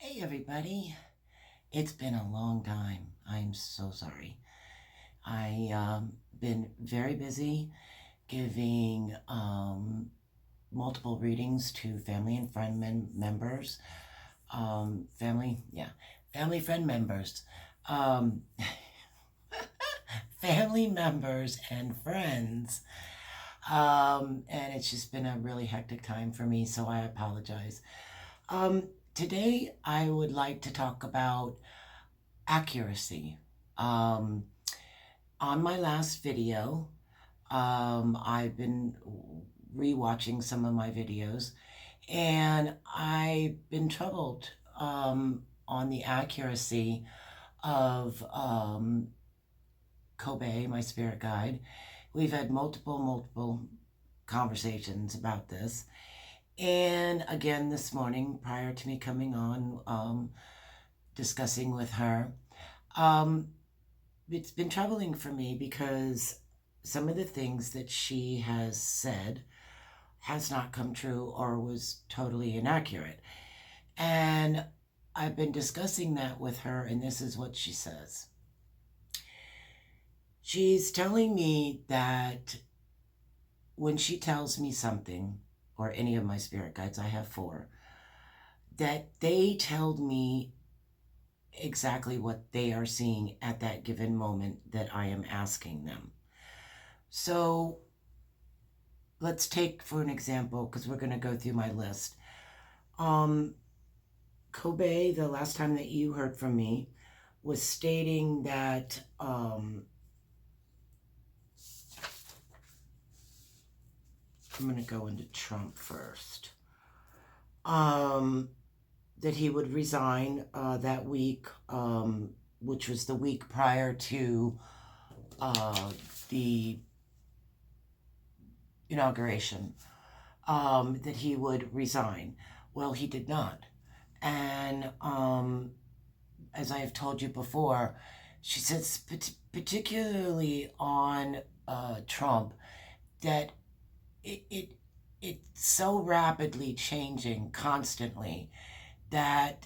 Hey everybody, it's been a long time. I'm so sorry. I been very busy giving multiple readings to family and friend members. Family friend members. Um, Family members and friends. And it's just been a really hectic time for me, so I apologize. Today I would like to talk about accuracy. Um, on my last video, I've been rewatching some of my videos, and I've been troubled on the accuracy of Kobae, my spirit guide. We've had multiple conversations about this. And again, this morning, prior to me coming on, discussing with her, um, it's been troubling for me because some of the things that she has said has not come true or was totally inaccurate. And I've been discussing that with her, and this is what she says. She's telling me that when she tells me something, or any of my spirit guides, I have 4, that they tell me exactly what they are seeing at that given moment that I am asking them. So let's take for an example, because we're going to go through my list. Kobae, the last time that you heard from me, was stating that I'm going to go into Trump first. That he would resign that week, which was the week prior to the inauguration, that he would resign. Well, he did not. And as I have told you before, she says, particularly on Trump, that it's so rapidly changing constantly that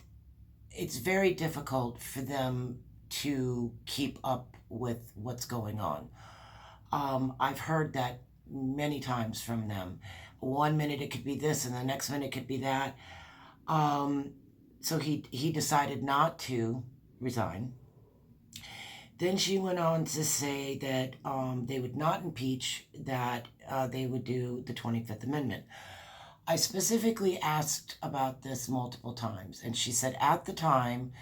it's very difficult for them to keep up with what's going on. I've heard that many times from them. One minute it could be this, and the next minute it could be that. So he decided not to resign. Then she went on to say that they would not impeach, that they would do the 25th Amendment. I specifically asked about this multiple times, and she said at the time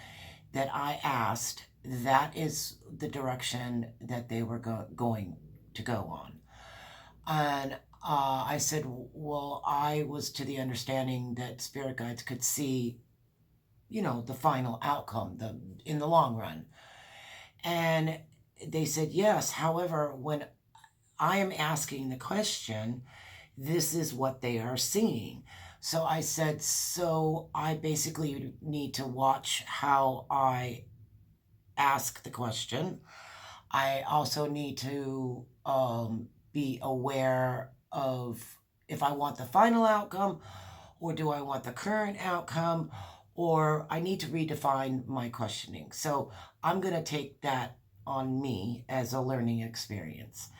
that I asked, that is the direction that they were going to go on. And I said, well, I was to the understanding that spirit guides could see, the final outcome, in the long run. And they said yes. However, when I am asking the question, this is what they are seeing. So I said, so I basically need to watch how I ask the question. I also need to be aware of if I want the final outcome, or do I want the current outcome, or I need to redefine my questioning. So I'm going to take that on me as a learning experience.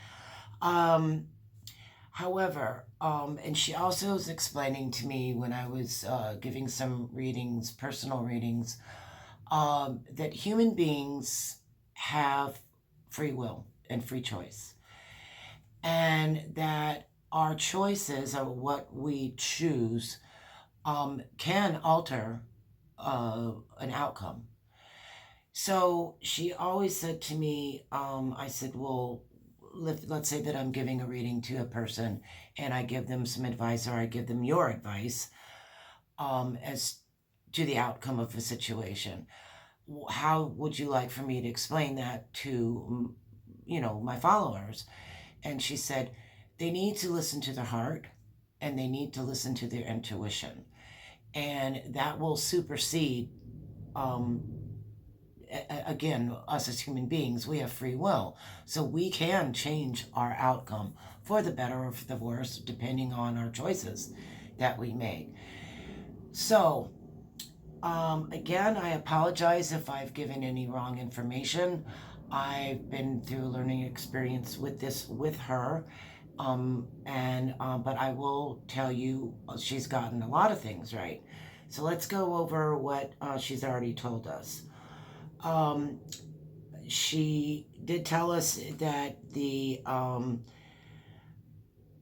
However, and she also was explaining to me when I was giving some readings, personal readings, that human beings have free will and free choice. And that our choices, or what we choose, can alter an outcome. So she always said to me, I said, well, let's say that I'm giving a reading to a person and I give them some advice, or I give them your advice as to the outcome of a situation. How would you like for me to explain that to, my followers? And she said, they need to listen to their heart, and they need to listen to their intuition. And that will supersede, again, us as human beings. We have free will. So we can change our outcome for the better or for the worse, depending on our choices that we make. So Again, I apologize if I've given any wrong information. I've been through a learning experience with this with her. But I will tell you, she's gotten a lot of things right. So let's go over what she's already told us. Um, she did tell us that the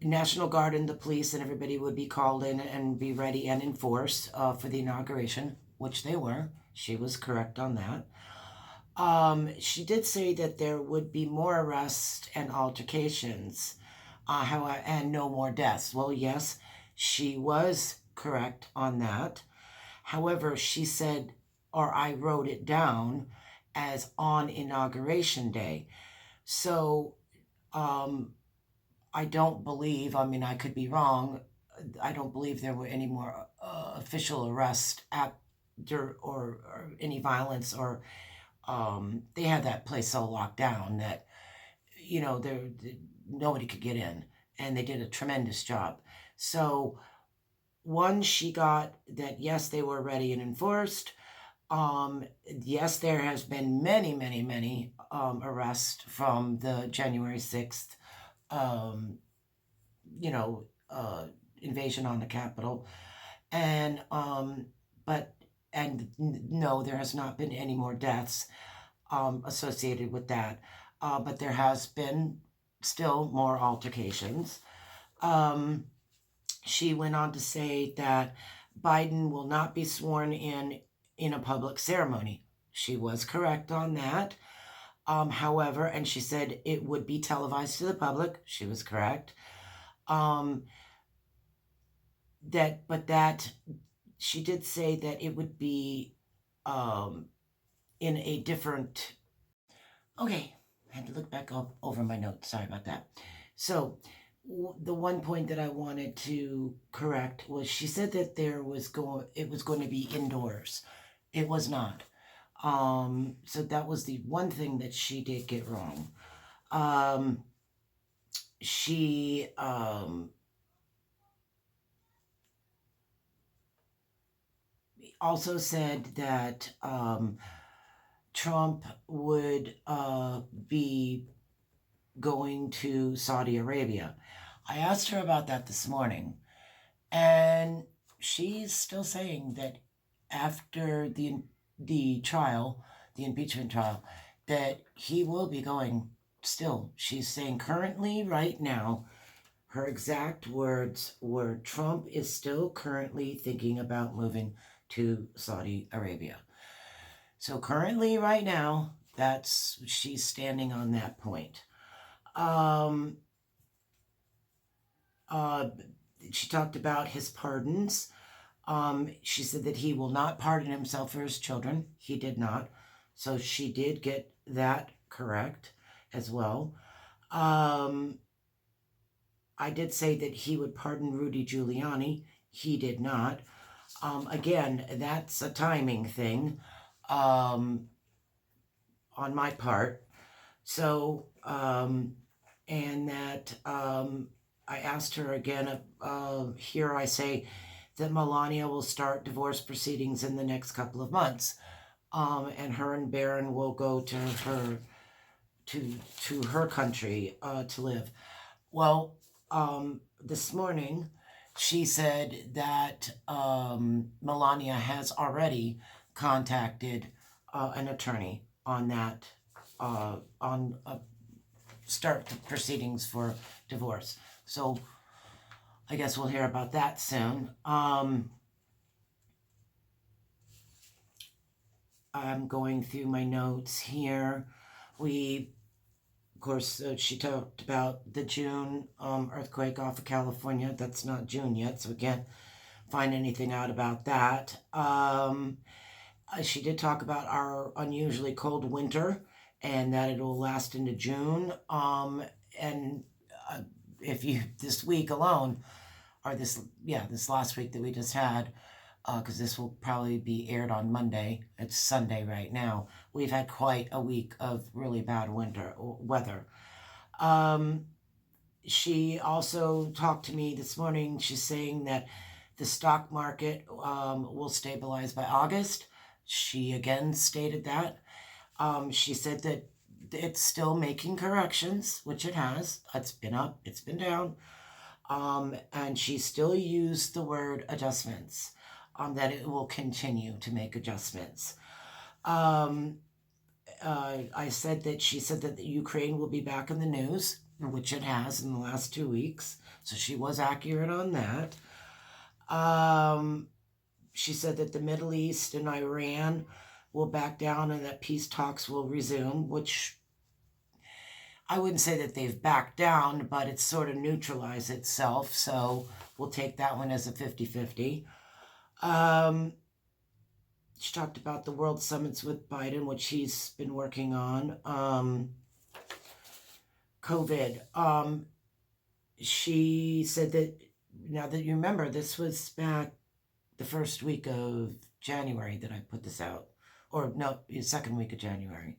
National Guard and the police and everybody would be called in and be ready and in force for the inauguration, which they were. She was correct on that. She did say that there would be more arrests and altercations, and no more deaths. Well, yes, she was correct on that. However, she said, or I wrote it down as on inauguration day. So um, I don't believe, I mean, I could be wrong. I don't believe there were any more official arrests or any violence, or they had that place so locked down that, nobody could get in, and they did a tremendous job. So, one, she got that, yes, they were ready and enforced. Yes, there has been many, many, many arrests from the January 6th um, you know, uh, invasion on the Capitol, and but no, there has not been any more deaths associated with that, but there has been still more altercations. Um, she went on to say that Biden will not be sworn in a public ceremony. She was correct on that. However, and she said it would be televised to the public. She was correct. Um, that she did say that it would be um, in a different. Okay, I had to look back up over my notes. Sorry about that. So, the one point that I wanted to correct was she said that it was going to be indoors. It was not. So that was the one thing that she did get wrong. She also said that Trump would be going to Saudi Arabia. I asked her about that this morning, and she's still saying that after the trial, the impeachment trial, that he will be going still. She's saying currently, right now, her exact words were Trump is still currently thinking about moving to Saudi Arabia. So currently, right now, she's standing on that point. Um, uh, she talked about his pardons. She said that he will not pardon himself for his children. He did not. So she did get that correct as well. I did say that he would pardon Rudy Giuliani. He did not. Again, that's a timing thing on my part. So, and that I asked her again, here I say that Melania will start divorce proceedings in the next couple of months. And her and Barron will go to her country to live. Well, this morning she said that Melania has already contacted an attorney on that, on start the proceedings for divorce. So I guess we'll hear about that soon. I'm going through my notes here. Of course, she talked about the June earthquake off of California. That's not June yet, so we can't find anything out about that. She did talk about our unusually cold winter and that it will last into June. And if you, this week alone, or this last week that we just had, because this will probably be aired on Monday. It's Sunday right now. We've had quite a week of really bad winter weather. She also talked to me this morning. She's saying that the stock market will stabilize by August. She again stated that. She said that it's still making corrections, which it has. It's been up, it's been down. And she still used the word adjustments, that it will continue to make adjustments. I said that she said that Ukraine will be back in the news, which it has in the last 2 weeks. So she was accurate on that. She said that the Middle East and Iran will back down and that peace talks will resume, which I wouldn't say that they've backed down, but it's sort of neutralized itself. So we'll take that one as a 50-50. She talked about the world summits with Biden, which he's been working on. COVID. She said that, now that you remember, this was back the first week of January that I put this out. Or no, the second week of January.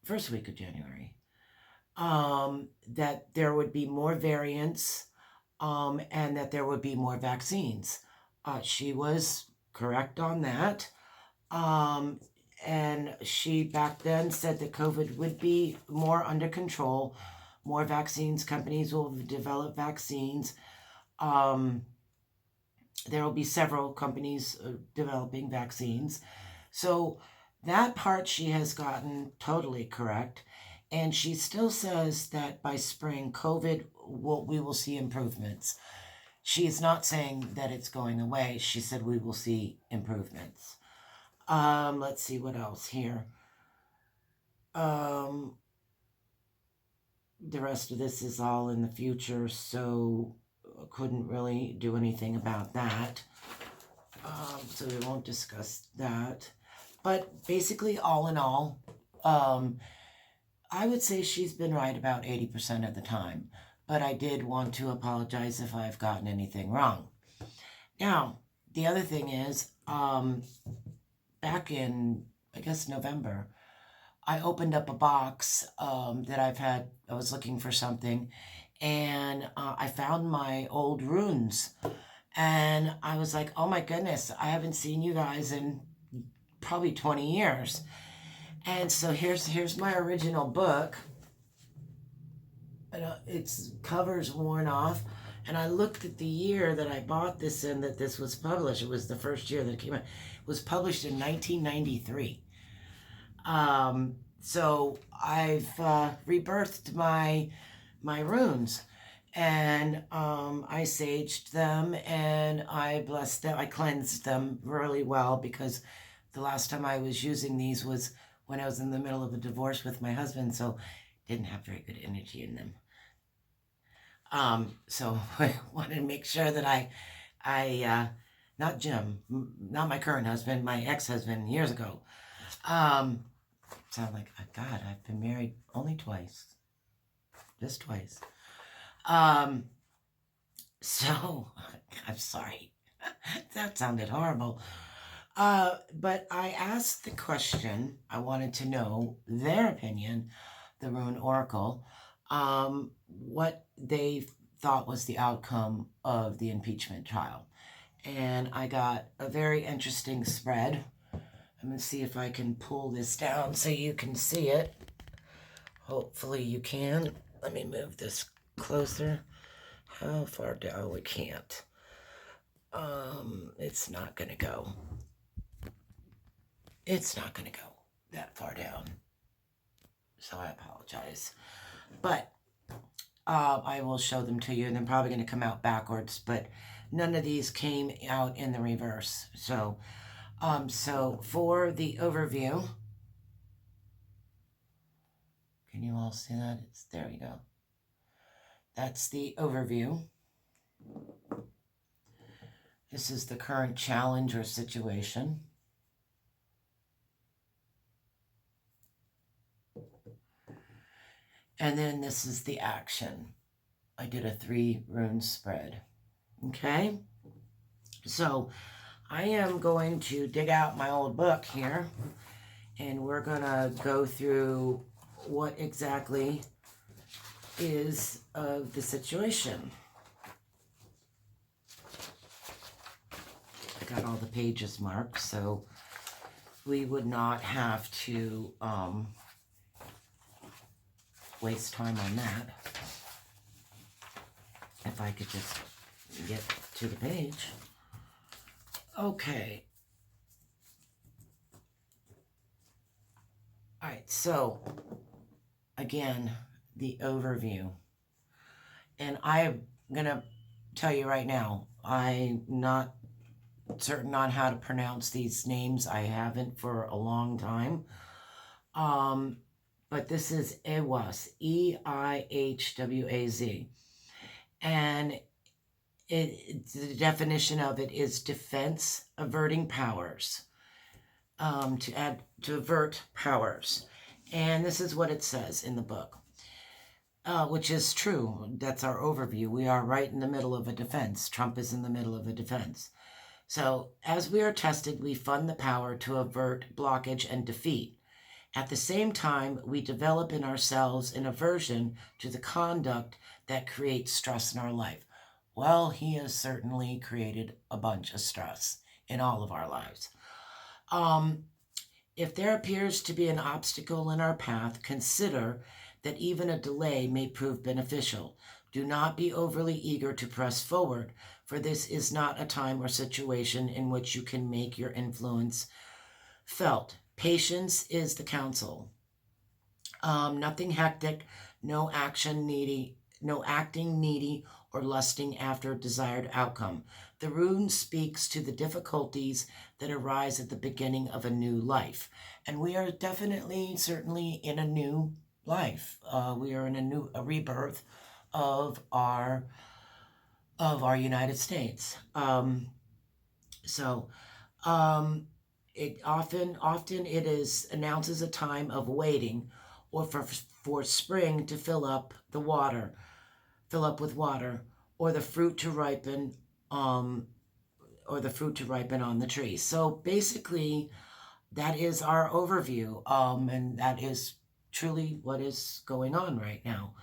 First week of January. That there would be more variants, and that there would be more vaccines. She was correct on that. And she back then said that COVID would be more under control. More vaccines, companies will develop vaccines. There will be several companies developing vaccines. So that part she has gotten totally correct. And she still says that by spring, we will see improvements. She is not saying that it's going away. She said we will see improvements. Let's see what else here. The rest of this is all in the future, so I couldn't really do anything about that. So we won't discuss that. But basically, all in all, I would say she's been right about 80% of the time. But I did want to apologize if I've gotten anything wrong. Now, the other thing is, back in, I guess, November, I opened up a box that I was looking for something, and I found my old runes. And I was like, oh my goodness, I haven't seen you guys in probably 20 years. And so here's my original book. Its cover's worn off, and I looked at the year that I bought this in, that this was published. It was the first year that it came out. It was published in 1993. So I've rebirthed my runes, and I saged them, and I blessed them. I cleansed them really well, because the last time I was using these was when I was in the middle of a divorce with my husband, so didn't have very good energy in them. So I wanted to make sure that I not Jim, not my current husband, my ex-husband years ago. Sound like, God, I've been married only twice. Just twice. So, I'm sorry. That sounded horrible. But I asked the question, I wanted to know their opinion, the Rune Oracle, what they thought was the outcome of the impeachment trial. And I got a very interesting spread. I'm going to see if I can pull this down so you can see it. Hopefully you can. Let me move this closer. How far down? We can't. It's not going to go. It's not going to go that far down. So I apologize. But I will show them to you, and they're probably going to come out backwards, but none of these came out in the reverse. So for the overview, can you all see that? There you go. That's the overview. This is the current challenge or situation. And then this is the action. I did a 3 rune spread. Okay? So I am going to dig out my old book here, and we're going to go through what exactly is of the situation. got all the pages marked, so we would not have to waste time on that. If I could just get to the page. Okay. All right, so again, the overview. And I'm going to tell you right now, I'm not certain on how to pronounce these names. I haven't for a long time. But this is EIHWAZ, EIHWAZ. And the definition of it is defense averting powers. To avert powers. And this is what it says in the book, which is true. That's our overview. We are right in the middle of a defense. Trump is in the middle of a defense. So, as we are tested, we fund the power to avert blockage and defeat. At the same time, we develop in ourselves an aversion to the conduct that creates stress in our life. Well, he has certainly created a bunch of stress in all of our lives. If there appears to be an obstacle in our path, consider that even a delay may prove beneficial. Do not be overly eager to press forward, for this is not a time or situation in which you can make your influence felt. Patience is the counsel. Nothing hectic, no acting needy, or lusting after a desired outcome. The rune speaks to the difficulties that arise at the beginning of a new life. And we are certainly in a new life. We are in a rebirth of our United States. It often it announces a time of waiting, or for spring to fill up with water, or the fruit to ripen, on the tree. So basically, that is our overview, and that is truly what is going on right now.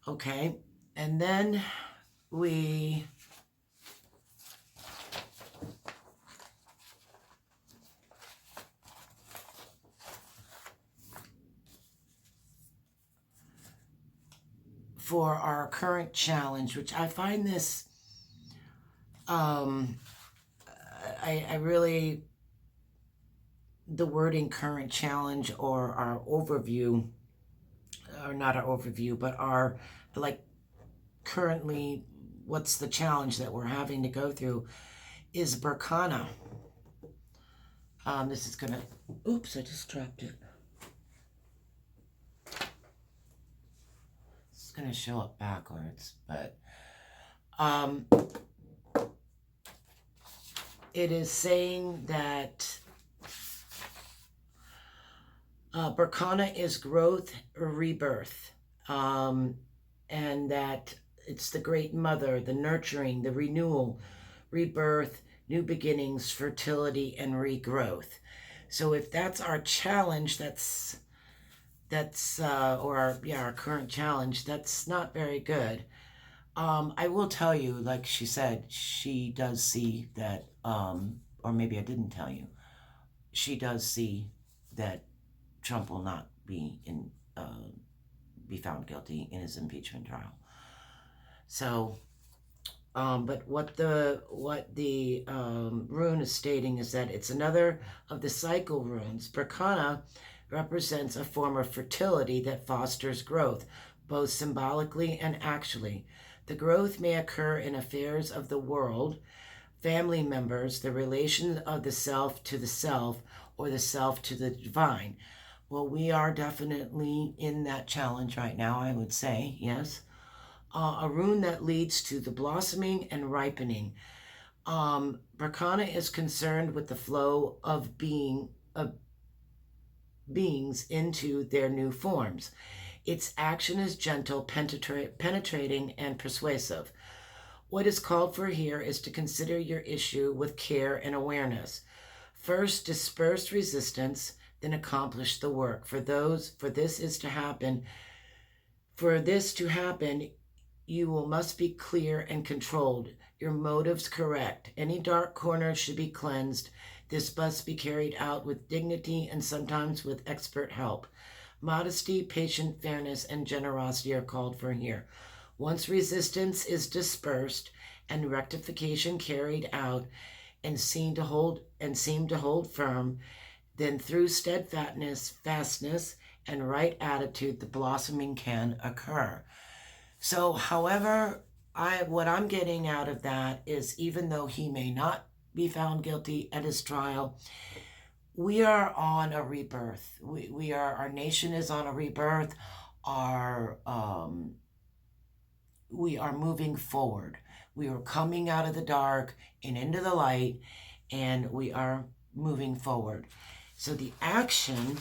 Okay, and then for our current challenge, which I find this, I really, the wording current challenge, or our overview, or not our overview, but our, like, currently, what's the challenge that we're having to go through, is Berkana. This is gonna, oops, I just dropped it. It's gonna show up backwards, but it is saying that Berkana is growth or rebirth, and that it's the great mother, the nurturing, the renewal, rebirth, new beginnings, fertility, and regrowth. So if that's our challenge, that's our current challenge, that's not very good. I will tell you, like she said, she does see that, or maybe I didn't tell you, she does see that Trump will not be found guilty in his impeachment trial. So, but what the rune is stating is that it's another of the cycle runes. Berkana represents a form of fertility that fosters growth, both symbolically and actually. The growth may occur in affairs of the world, family members, the relation of the self to the self, or the self to the divine. Well, we are definitely in that challenge right now, I would say, yes. A rune that leads to the blossoming and ripening. Berkana is concerned with the flow of beings into their new forms. Its action is gentle, penetrating, and persuasive. What is called for here is to consider your issue with care and awareness. First, disperse resistance, then accomplish the work. For this to happen, you must be clear and controlled. Your motives correct. Any dark corners should be cleansed. This must be carried out with dignity and sometimes with expert help. Modesty, patience, fairness, and generosity are called for here. Once resistance is dispersed and rectification carried out and seem to hold firm, then through steadfastness, fastness, and right attitude, the blossoming can occur. So, however, what I'm getting out of that is even though he may not be found guilty at his trial, we are on a rebirth. Our nation is on a rebirth. Our we are moving forward. We are coming out of the dark and into the light, and we are moving forward. So the action,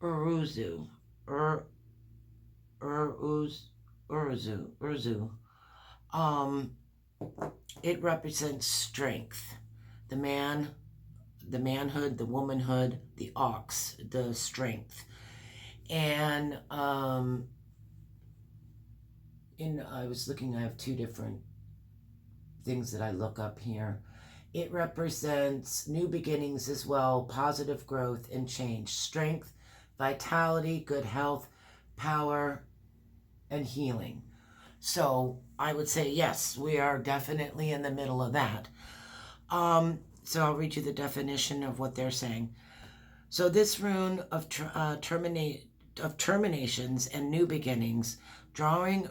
Uruzu, Ur, Uruz, Urzu, um, it represents strength. The man, the manhood, the womanhood, the ox, the strength. And I was looking, I have two different things that I look up here. It represents new beginnings as well, positive growth and change, strength, vitality, good health, power, and healing. So I would say, yes, we are definitely in the middle of that. So I'll read you the definition of what they're saying. So this rune of terminations and new beginnings, drawing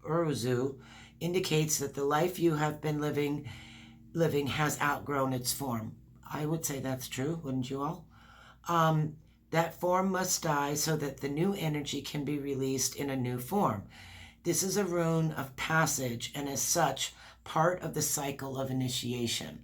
Uruzu, indicates that the life you have been living has outgrown its form. I would say that's true, wouldn't you all? That form must die so that the new energy can be released in a new form. This is a rune of passage and as such part of the cycle of initiation.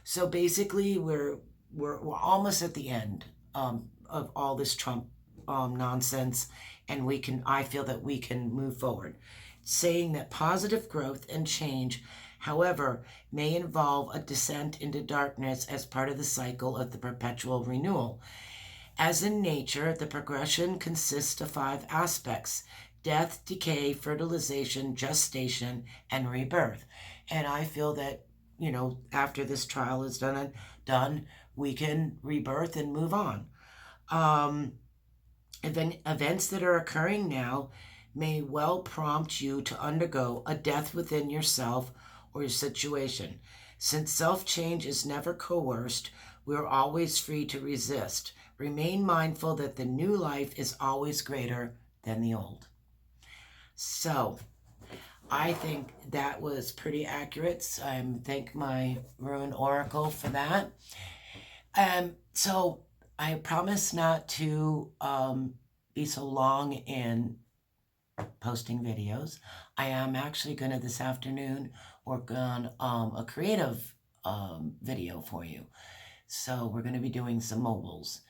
So basically we're almost at the end of all this Trump nonsense, and I feel that we can move forward. Saying that positive growth and change, however, may involve a descent into darkness as part of the cycle of the perpetual renewal. As in nature, the progression consists of 5 aspects: death, decay, fertilization, gestation, and rebirth. And I feel that, after this trial is done, we can rebirth and move on. Events that are occurring now may well prompt you to undergo a death within yourself or your situation. Since self-change is never coerced, we are always free to resist. Remain mindful that the new life is always greater than the old. So, I think that was pretty accurate. I thank my rune oracle for that. So I promise not to be so long in posting videos. I am actually going to this afternoon work on a creative video for you. So we're going to be doing some mobiles,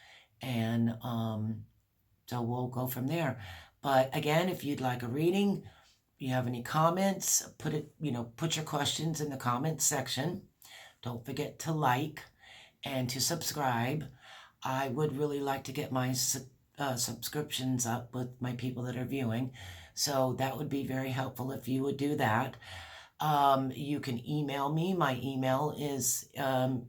and so we'll go from there. But again, if you'd like a reading, if you have any comments, put your questions in the comments section. Don't forget to like and to subscribe. I would really like to get my subscriptions up with my people that are viewing. So that would be very helpful if you would do that. You can email me. My email is on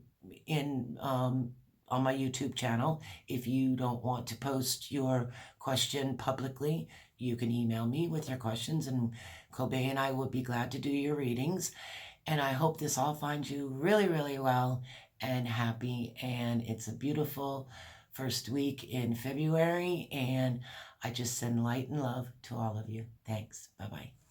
my YouTube channel. If you don't want to post your question publicly, you can email me with your questions, and Kobae and I would be glad to do your readings. And I hope this all finds you really, really well and happy. And it's a beautiful first week in February. And I just send light and love to all of you. Thanks. Bye-bye.